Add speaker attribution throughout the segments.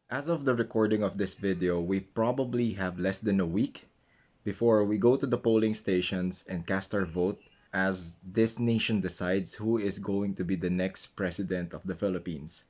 Speaker 1: As of the recording of this video, we probably have less than a week before we go to the polling stations and cast our vote as this nation decides who is going to be the next president of the Philippines.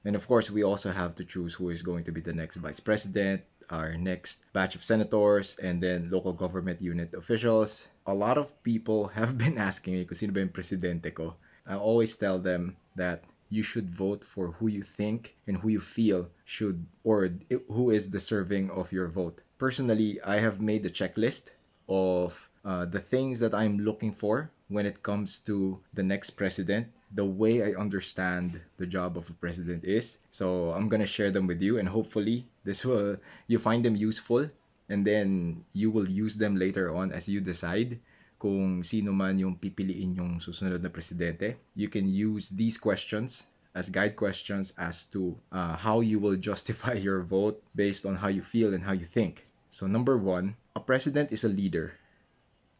Speaker 1: And of course, we also have to choose who is going to be the next vice president, our next batch of senators, and then local government unit officials. A lot of people have been asking me kung sino ba yung presidente ko. I always tell them that you should vote for who you think and who you feel should or who is deserving of your vote. Personally, I have made a checklist of the things that I'm looking for when it comes to the next president, the way I understand the job of a president is. So I'm gonna share them with you, and hopefully this will you find them useful, and then you will use them later on as you decide kung sino man yung pipiliin yung susunod na presidente. You can use these questions as guide questions as to how you will justify your vote based on how you feel and how you think. So number one, a president is a leader.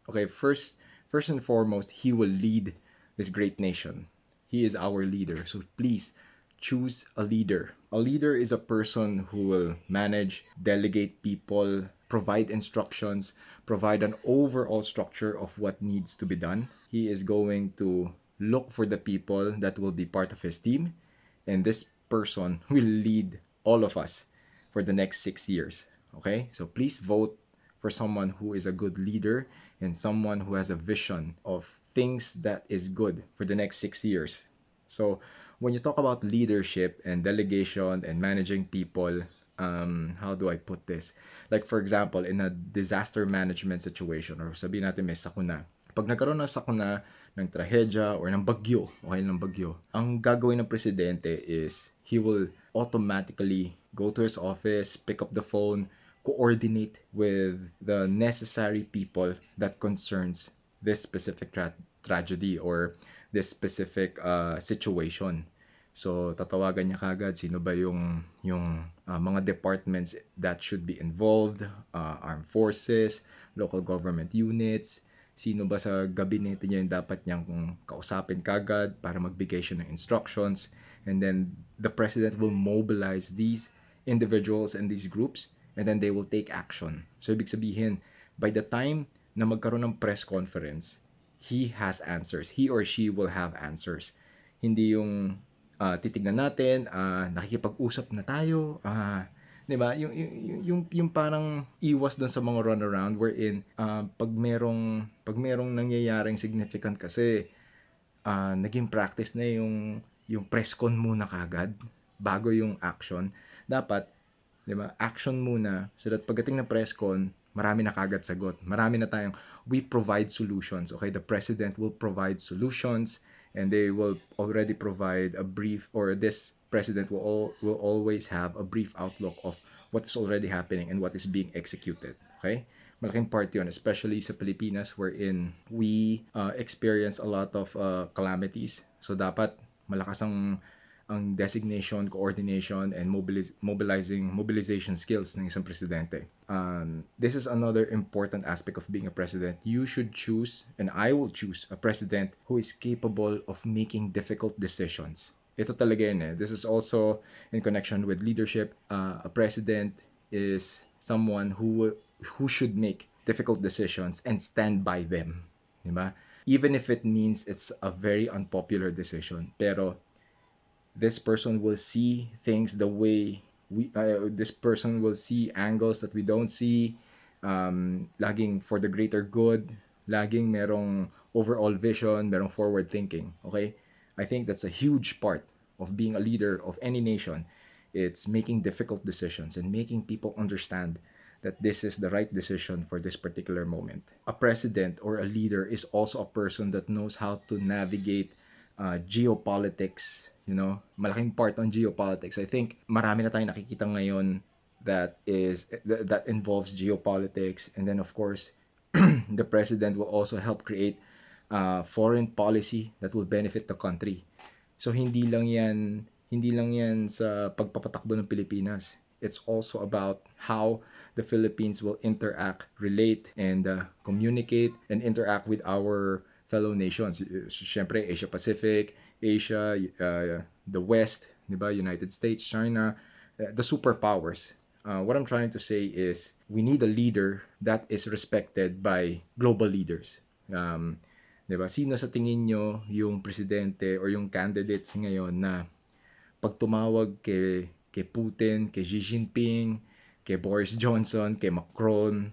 Speaker 1: Okay, first and foremost, he will lead this great nation. He is our leader. So please choose a leader. A leader is a person who will manage, delegate people, provide instructions, provide an overall structure of what needs to be done. He is going to look for the people that will be part of his team, and this person will lead all of us for the next 6 years. Okay, so please vote for someone who is a good leader and someone who has a vision of things that is good for the next 6 years. So when you talk about leadership and delegation and managing people, how do I put this? Like for example, in a disaster management situation or sabihin natin may sakuna. Pag nagkaroon ng sakuna, ng trahedya or ng bagyo, okay ng bagyo, ang gagawin ng presidente is he will automatically go to his office, pick up the phone, coordinate with the necessary people that concerns this specific tragedy or this specific situation. So tatawagan niya kagad sino ba yung mga departments that should be involved, armed forces, local government units, sino ba sa gabinete niya yung dapat niyang kausapin kagad para magbigay siya ng instructions, and then the president will mobilize these individuals and these groups, and then they will take action. So ibig sabihin, by the time na magkaroon ng press conference, he has answers. He or she will have answers. Hindi yung titignan natin, nakikipag-usap na tayo, 'di ba? Yung parang iwas doon sa mga runaround wherein pag merong nangyayaring significant kasi naging practice na yung press con muna kagad bago yung action. Dapat, 'di ba? Action muna so that pagdating ng press con, marami na kagad sagot. Marami na tayong we provide solutions. Okay, the president will provide solutions and they will already provide a brief, or this president will always have a brief outlook of what is already happening and what is being executed. Okay? Malaking part yun, especially sa Pilipinas wherein we experience a lot of calamities. So dapat malakas ang designation, coordination, and mobilization skills ng isang presidente. This is another important aspect of being a president. You should choose, and I will choose, a president who is capable of making difficult decisions. Ito talaga yun eh. This is also in connection with leadership. A president is someone who should make difficult decisions and stand by them. Diba? Even if it means it's a very unpopular decision. Pero this person will see things the way this person will see angles that we don't see, laging for the greater good, laging merong overall vision, merong forward thinking. Okay, I think that's a huge part of being a leader of any nation. It's making difficult decisions and making people understand that this is the right decision for this particular moment. A president or a leader is also a person that knows how to navigate geopolitics. Malaking part on geopolitics. I think marami na tayong nakikita ngayon that involves geopolitics, and then of course the president will also help create foreign policy that will benefit the country. So hindi lang yan sa pagpapatakbo ng Pilipinas. It's also about how the Philippines will interact, relate, and communicate and interact with our fellow nations. Siyempre, Asia Pacific, Asia, the West, 'di ba? United States, China, the superpowers. What I'm trying to say is we need a leader that is respected by global leaders. Um, 'Di ba? Sino sa tingin nyo yung presidente or yung candidates ngayon na pag tumawag kay Putin, kay Xi Jinping, kay Boris Johnson, kay Macron,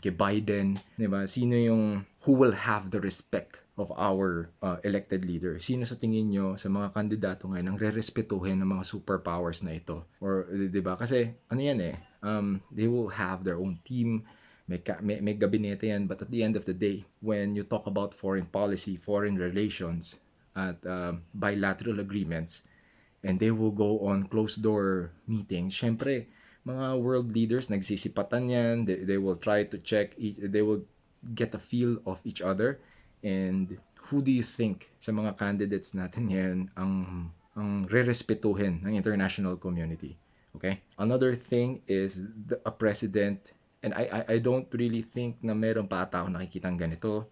Speaker 1: kay Biden, 'di ba? Sino yung who will have the respect of our elected leader? Sino sa tingin nyo sa mga kandidato ngayon ang rerespetuhin ng mga superpowers na ito? Or 'di ba? Kasi ano yan they will have their own team, may gabinete yan, but at the end of the day, when you talk about foreign policy, foreign relations, at bilateral agreements, and they will go on closed door meetings. Syempre, mga world leaders nagsisipatan yan. They will try to check, they will get a feel of each other. And who do you think sa mga candidates natin yan ang rerespetuhin ng international community? Okay? Another thing is a president, and I don't really think na meron pa ata ako nakikitang ganito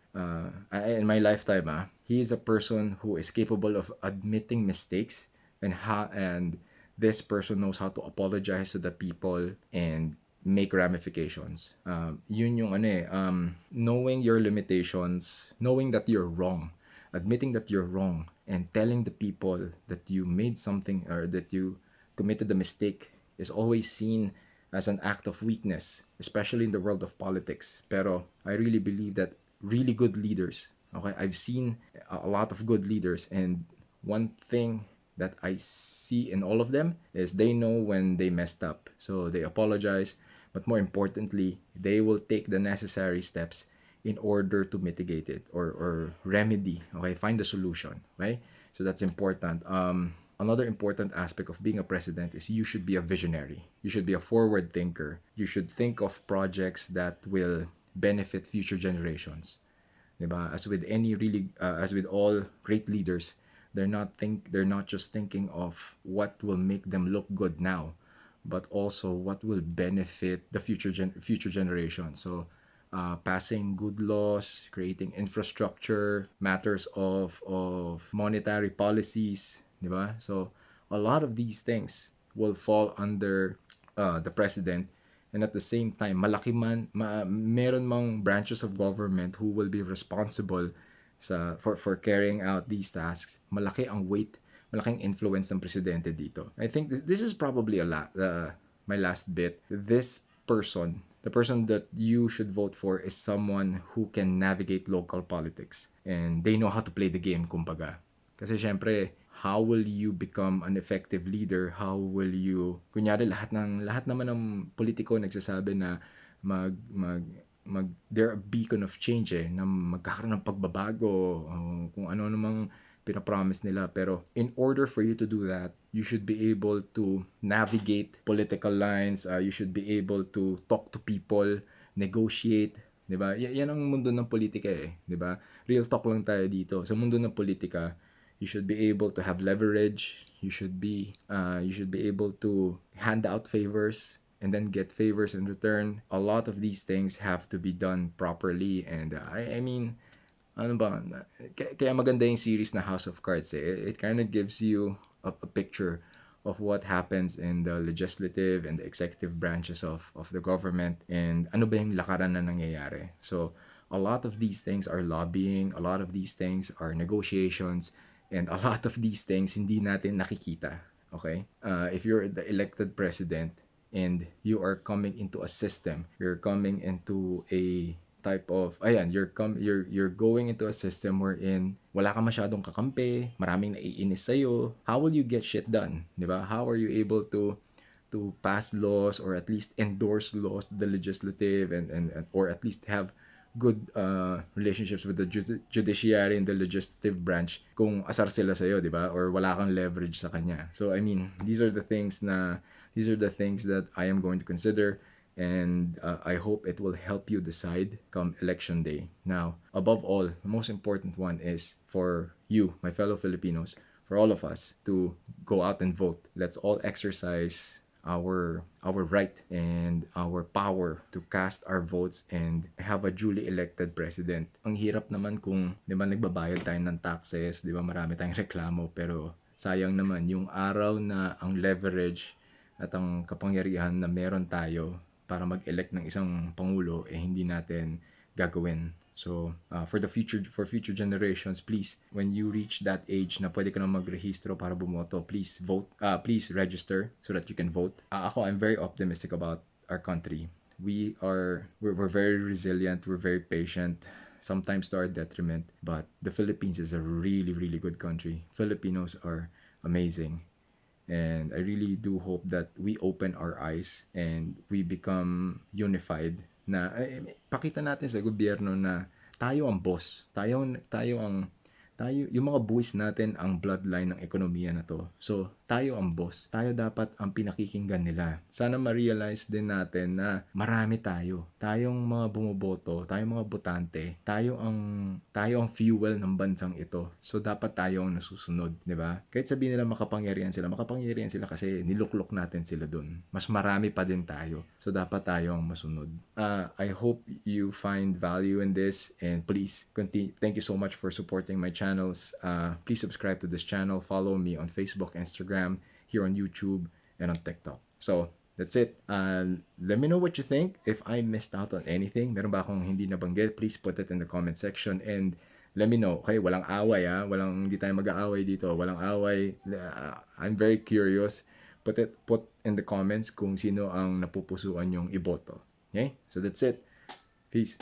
Speaker 1: in my lifetime. He is a person who is capable of admitting mistakes, and this person knows how to apologize to the people and make ramifications. Yun yung knowing your limitations, knowing that you're wrong, admitting that you're wrong, and telling the people that you made something or that you committed a mistake is always seen as an act of weakness, especially in the world of politics. Pero I really believe that really good leaders, okay, I've seen a lot of good leaders, and one thing that I see in all of them is they know when they messed up. So they apologize, but more importantly, they will take the necessary steps in order to mitigate it or remedy, okay, find a solution, okay? So that's important. Another important aspect of being a president is you should be a visionary. You should be a forward thinker. You should think of projects that will benefit future generations. Diba? As with all great leaders, they're not just thinking of what will make them look good now, but also what will benefit the future generations. So passing good laws, creating infrastructure, matters of monetary policies, di ba? So a lot of these things will fall under the president, and at the same time meron mang branches of government who will be responsible for carrying out these tasks. Malaking influence ng presidente dito. I think this is probably my last bit. The person that you should vote for is someone who can navigate local politics and they know how to play the game, kumbaga. Kasi syempre, how will you become an effective leader? How will you, kunyari lahat naman ng politiko nagsasabi na they're a beacon of change na magkakaroon ng pagbabago, kung ano namang pinapromise nila. Pero in order for you to do that, you should be able to navigate political lines, you should be able to talk to people, negotiate, 'di ba? Yan ang mundo ng politika 'di ba? Real talk lang tayo dito. Sa mundo ng politika, you should be able to have leverage, you should be able to hand out favors and then get favors in return. A lot of these things have to be done properly, and I mean, ano ba, kaya maganda yung series na House of Cards It kind of gives you a picture of what happens in the legislative and the executive branches of the government, and ano ba yung lakaran na nangyayari. So a lot of these things are lobbying, a lot of these things are negotiations, and a lot of these things hindi natin nakikita. Okay? If you're the elected president and you are coming into a system, you're coming into a type of you're going into a system wherein wala ka masyadong kakampi, maraming naiinis sa'yo. How will you get shit done? Diba? How are you able to pass laws or at least endorse laws to the legislative and or at least have good relationships with the judiciary and the legislative branch kung asar sila sa'yo, di ba? Or wala kang leverage sa kanya. So I mean, these are the things that I am going to consider, and I hope it will help you decide come election day. Now, above all, the most important one is for you, my fellow Filipinos, for all of us to go out and vote. Let's all exercise our right and our power to cast our votes and have a duly elected president. Ang hirap naman kung, di ba, nagbabayad tayo ng taxes, di ba, marami tayong reklamo, pero sayang naman yung araw na ang leverage at ang kapangyarihan na meron tayo para mag-elect ng isang pangulo hindi natin gagawin. So, for future generations, please, when you reach that age na pwede ka na magrehistro para bumoto, please vote, please register so that you can vote. Ako, I'm very optimistic about our country. We're very resilient, we're very patient, sometimes to our detriment, but the Philippines is a really, really good country. Filipinos are amazing. And I really do hope that we open our eyes and we become unified na pakita natin sa gobyerno na tayo ang boss. Tayo, yung mga buwis natin ang bloodline ng ekonomiya na to. So, tayo ang boss. Tayo dapat ang pinakikinggan nila. Sana ma-realize din natin na marami tayo. Tayong mga bumoboto, tayong mga botante, tayo ang fuel ng bansang ito. So, dapat tayo ang nasusunod, di ba? Kahit sabihin nila makapangyarihan sila kasi niluklok natin sila dun. Mas marami pa din tayo. So, dapat tayo ang masunod. I hope you find value in this and please continue. Thank you so much for supporting my channels. Please subscribe to this channel. Follow me on Facebook, Instagram, here on YouTube, and on TikTok. So, that's it. Let me know what you think. If I missed out on anything, meron ba akong hindi nabanggit, please put it in the comment section and let me know. Okay, walang away hindi tayo mag-aaway dito. Walang away. I'm very curious. Put in the comments kung sino ang napupusuan yung iboto. Okay? So that's it. Peace.